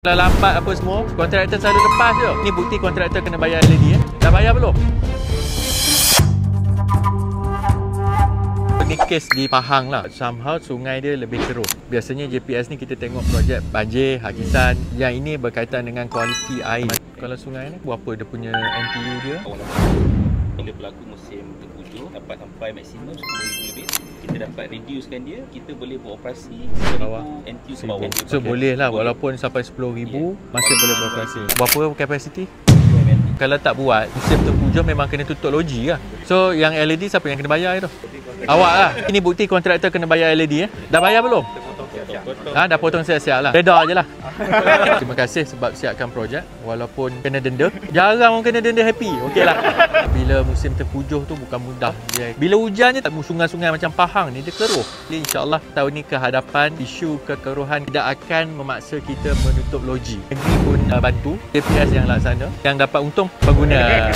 Kalau lambat apa semua, kontraktor selalu lepas je. Ni bukti kontraktor kena bayar LED. Dah bayar belum? Ni kes di Pahang lah. Somehow sungai dia lebih keruh. Biasanya JPS ni kita tengok projek banjir, hakisan. Yang ini berkaitan dengan kualiti air. Kalau sungai ni, berapa dia punya NTU dia? Bila berlaku musim tengkujuh dapat sampai maksimum 10,000 lebih, kita dapat reducekan dia, kita boleh beroperasi bawah NTU ke bawah. So boleh lah, walaupun sampai 10,000 masih boleh beroperasi. Berapa kapasiti? Kalau tak buat, musim tengkujuh memang kena tutup loji lah. So yang LED siapa yang kena bayar tu? Awak lah. Ini bukti kontraktor kena bayar LED. Dah bayar belum? Dah potong siap-siap lah. Reda je lah. Terima kasih sebab siapkan projek. Walaupun kena denda, jarang orang kena denda happy. Okey lah. Bila musim tengkujuh tu bukan mudah. Bila hujannya, sungai-sungai macam Pahang ni dia keruh. Jadi insyaAllah tahun ni kehadapan isu kekeruhan tidak akan memaksa kita menutup loji. Negeri pun bantu, JPS yang laksana. Yang dapat untung pengguna.